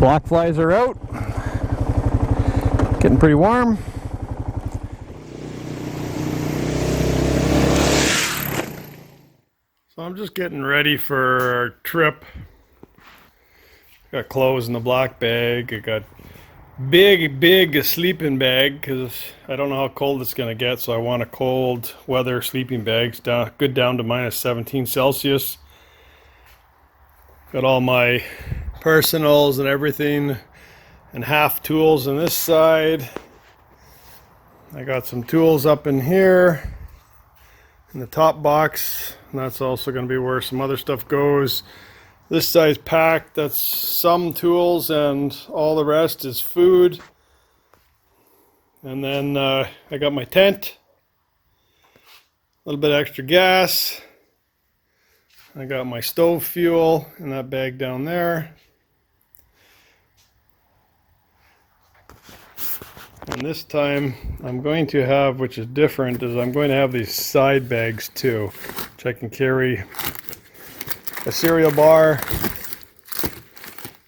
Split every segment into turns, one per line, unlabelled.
Block flies are out. Getting pretty warm. So I'm just getting ready for our trip. Got clothes in the black bag. I got big sleeping bag because I don't know how cold it's gonna get, so I want a cold weather sleeping bag, good down to minus 17 Celsius. Got all my personals and everything, and half tools on this side. I got some tools up in here in the top box, and that's also going to be where some other stuff goes. This side's packed. That's some tools, and all the rest is food. And then I got my tent, a little bit extra gas. I got my stove fuel in that bag down there. And this time I'm going to have, which is different, is I'm going to have these side bags too, which I can carry a cereal bar,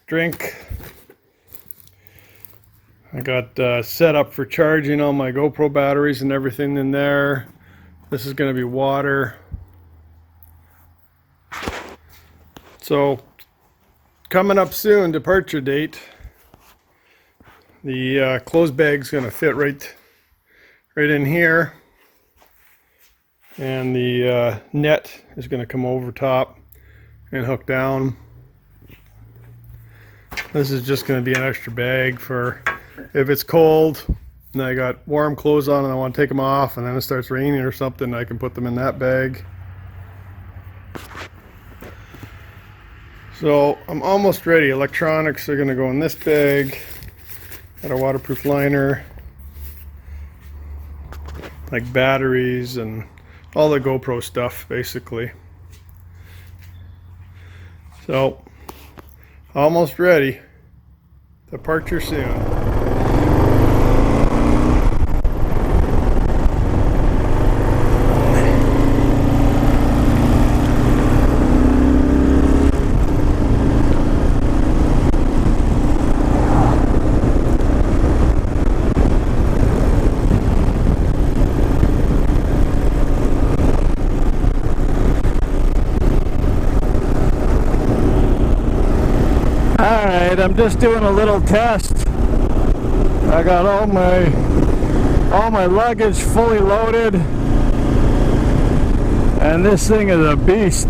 drink. I got set up for charging all my GoPro batteries and everything in there. This is going to be water. So coming up soon, departure date. The clothes bag's going to fit right in here, and the net is going to come over top and hook down. This is just going to be an extra bag for if it's cold and I got warm clothes on and I want to take them off and then it starts raining or something, I can put them in that bag. So I'm almost ready. Electronics are going to go in this bag. Got a waterproof liner, like batteries and all the GoPro stuff basically. So almost ready. Departure soon. Alright, I'm just doing a little test. I got all my luggage fully loaded, and this thing is a beast.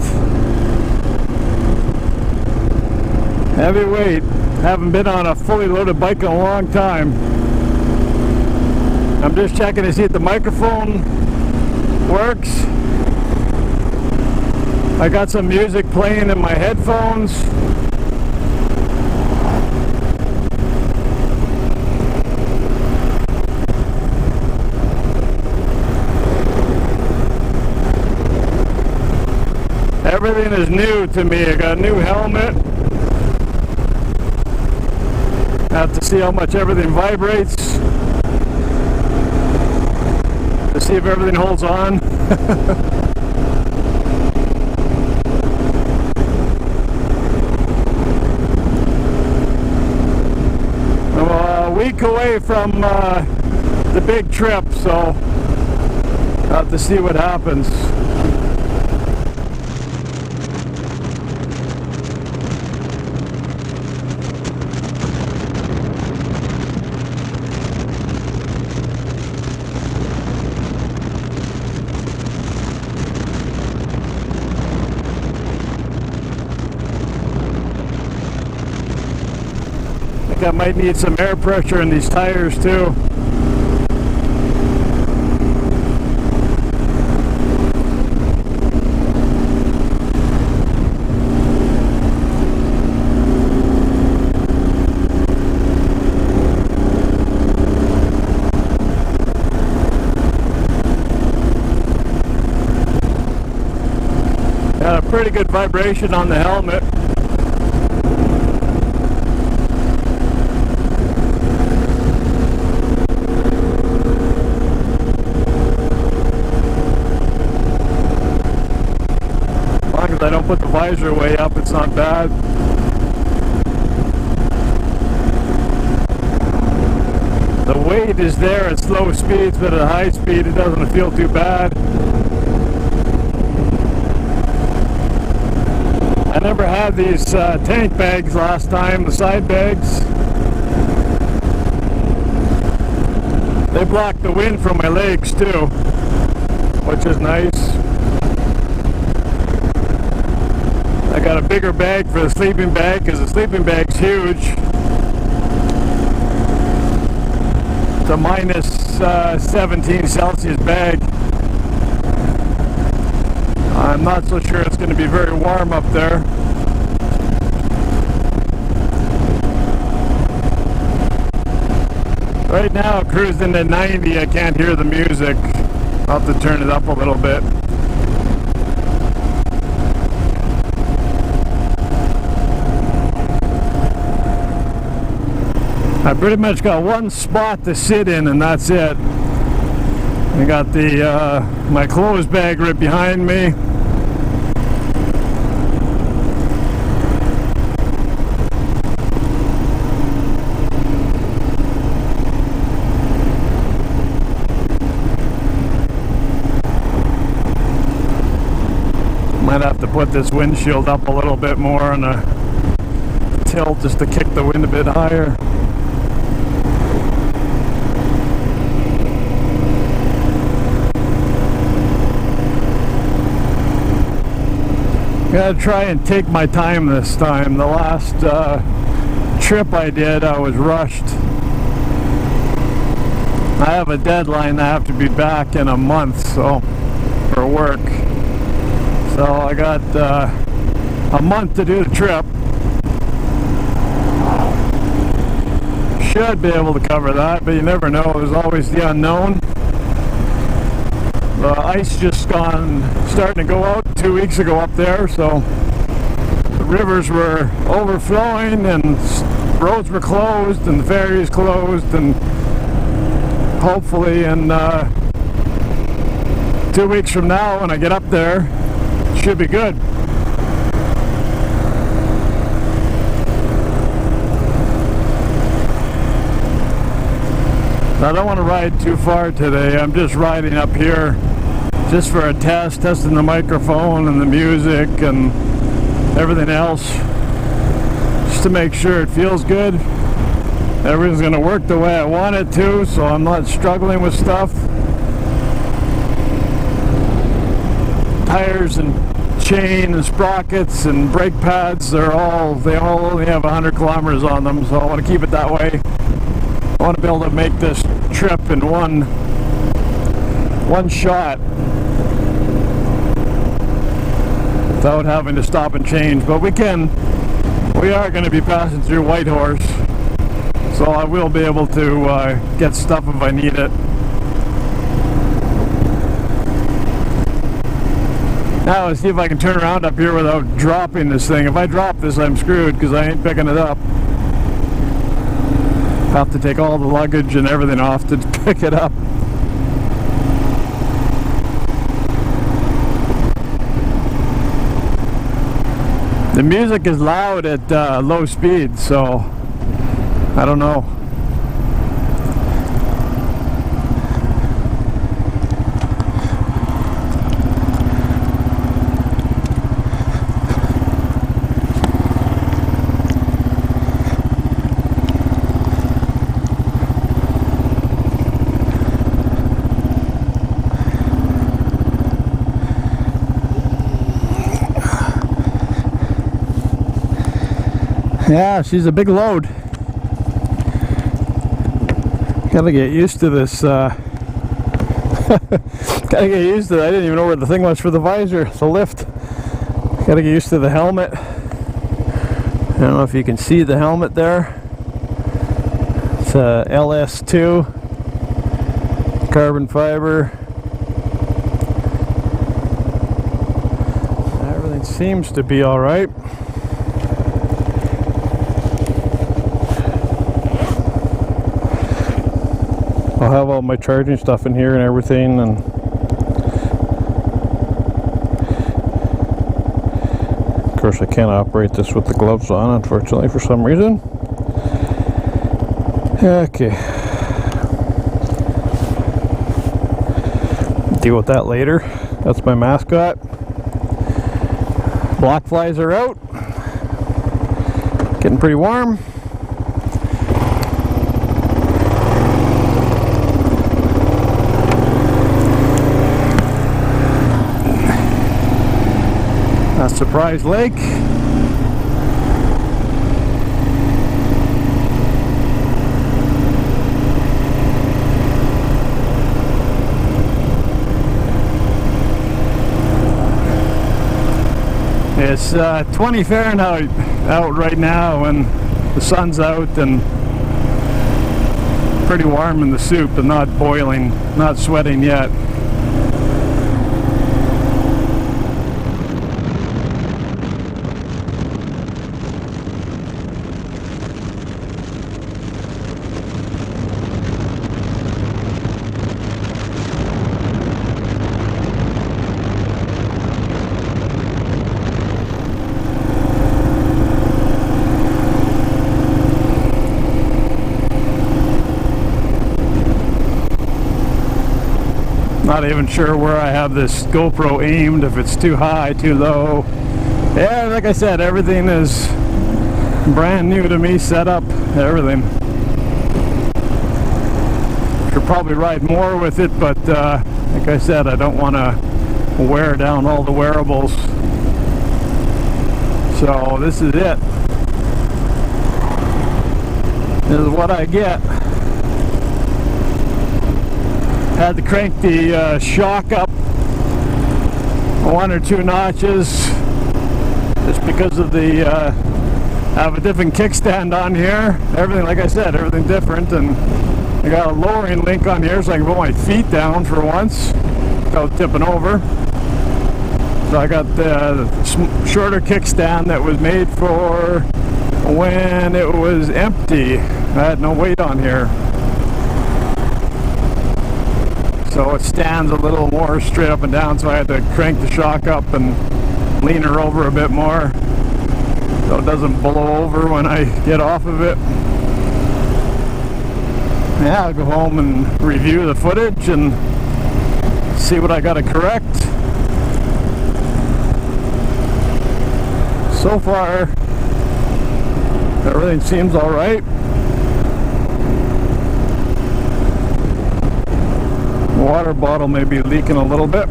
Heavy weight. Haven't been on a fully loaded bike in a long time. I'm just checking to see if the microphone works. I got some music playing in my headphones. Everything is new to me. I got a new helmet. I have to see how much everything vibrates to see if everything holds on. I'm a week away from the big trip, so I have to see what happens. I might need some air pressure in these tires too. Got a pretty good vibration on the helmet. As long as I don't put the visor way up, it's not bad. weight is there at slow speeds, but at high speed it doesn't feel too bad. I never had these tank bags last time, the side bags. They block the wind from my legs too, which is nice. I got a bigger bag for the sleeping bag because the sleeping bag's huge. It's a minus 17 Celsius bag. I'm not so sure it's going to be very warm up there. Right now, cruising at 90, I can't hear the music. I'll have to turn it up a little bit. I pretty much got one spot to sit in, and that's it. I got the my clothes bag right behind me. Might have to put this windshield up a little bit more on a tilt just to kick the wind a bit higher. Gotta try and take my time this time. The last trip I did, I was rushed. I have a deadline. I have to be back in a month, so for work. So I got a month to do the trip. Should be able to cover that, but you never know. There's always the unknown. The ice just starting to go out 2 weeks ago up there, so the rivers were overflowing and roads were closed and the ferries closed, and hopefully in 2 weeks from now when I get up there, it should be good. I don't want to ride too far today. I'm just riding up here just for a test, testing the microphone and the music and everything else, just to make sure it feels good. Everything's going to work the way I want it to, so I'm not struggling with stuff. Tires and chain and sprockets and brake pads, they all only have 100 kilometers on them, so I want to keep it that way. I want to be able to make this trip in one shot without having to stop and change. But we are going to be passing through Whitehorse, so I will be able to get stuff if I need it. Now let's see if I can turn around up here without dropping this thing. If I drop this, I'm screwed because I ain't picking it up. Have to take all the luggage and everything off to pick it up. The music is loud at low speed, so I don't know. Yeah, she's a big load. Gotta get used to this. Gotta get used to it. I didn't even know where the thing was for the visor, the lift. Gotta get used to the helmet. I don't know if you can see the helmet there. It's a LS2 carbon fiber. Everything seems to be all right. I'll have all my charging stuff in here and everything, and of course I can't operate this with the gloves on, unfortunately, for some reason. Okay. Deal with that later. That's my mascot. Black flies are out. Getting pretty warm. A surprise lake. It's 20 Fahrenheit out right now and the sun's out and pretty warm in the soup and not boiling, not sweating yet. Not even sure where I have this GoPro aimed, if it's too high, too low. Yeah, like I said, everything is brand new to me, set up, everything. Should probably ride more with it, but like I said, I don't want to wear down all the wearables. So this is it. This is what I get. Had to crank the shock up 1 or 2 notches just because of the I have a different kickstand on here. Everything, like I said, everything different, and I got a lowering link on here so I can put my feet down for once without tipping over. So I got the shorter kickstand that was made for when it was empty. I had no weight on here. So it stands a little more straight up and down, so I had to crank the shock up and lean her over a bit more so it doesn't blow over when I get off of it. Yeah, I'll go home and review the footage and see what I got to correct. So far, everything seems alright. Water bottle may be leaking a little bit,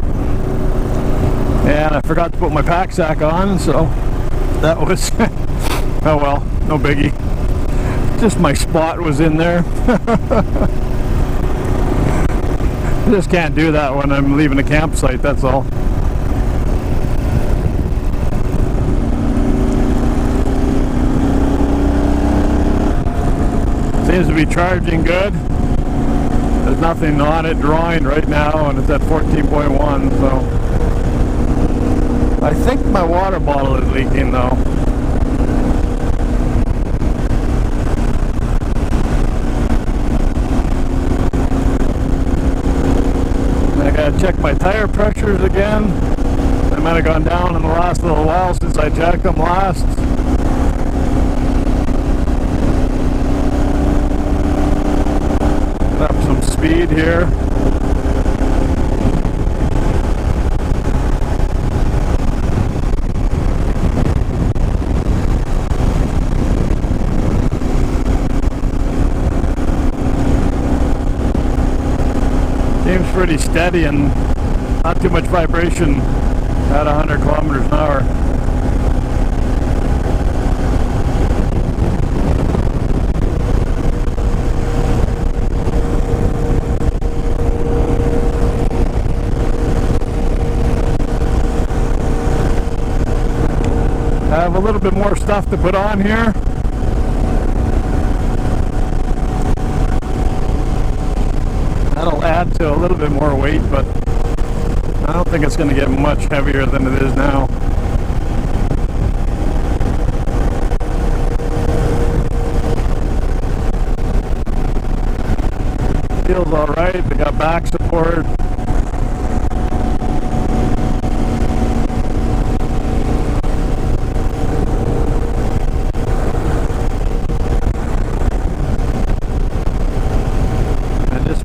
and I forgot to put my pack sack on, so that was oh well, no biggie. Just my spot was in there. I just can't do that when I'm leaving a campsite, that's all. Seems to be charging good. There's nothing on it drawing right now, and it's at 14.1, so I think my water bottle is leaking though. I gotta check my tire pressures again. They might have gone down in the last little while since I checked them last. Up some speed here. Seems pretty steady and not too much vibration at 100 kilometers an hour. I have a little bit more stuff to put on here. That'll add to a little bit more weight, but I don't think it's going to get much heavier than it is now. Feels alright, they got back support.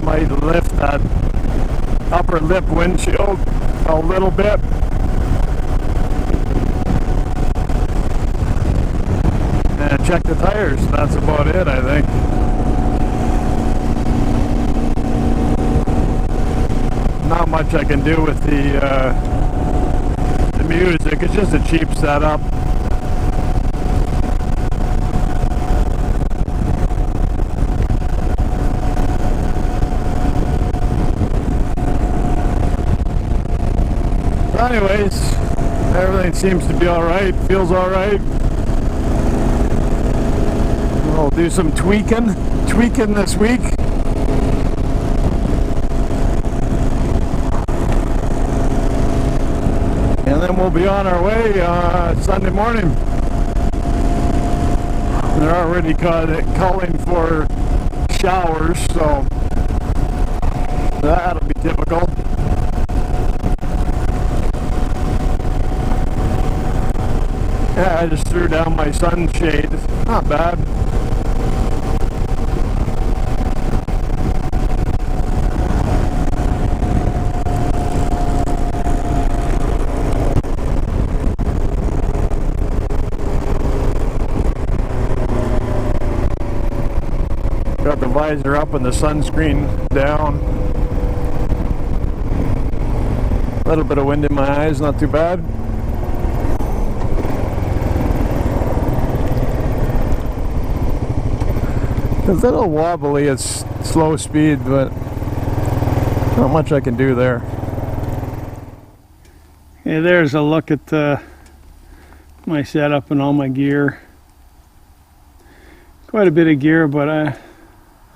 Might lift that upper lip windshield a little bit. And check the tires. That's about it, I think. Not much I can do with the music. It's just a cheap setup. Anyways, everything seems to be alright, feels alright. We'll do some tweaking this week. And then we'll be on our way Sunday morning. They're already calling for showers, so that'll be difficult. Yeah, I just threw down my sunshade. Not bad. Got the visor up and the sunscreen down. A little bit of wind in my eyes, not too bad. It's a little wobbly at slow speed, but not much I can do there. Okay, there's a look at my setup and all my gear. Quite a bit of gear, but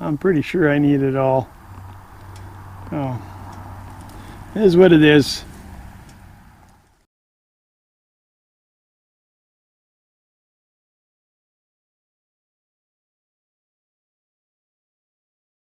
I'm pretty sure I need it all. Oh, it is what it is.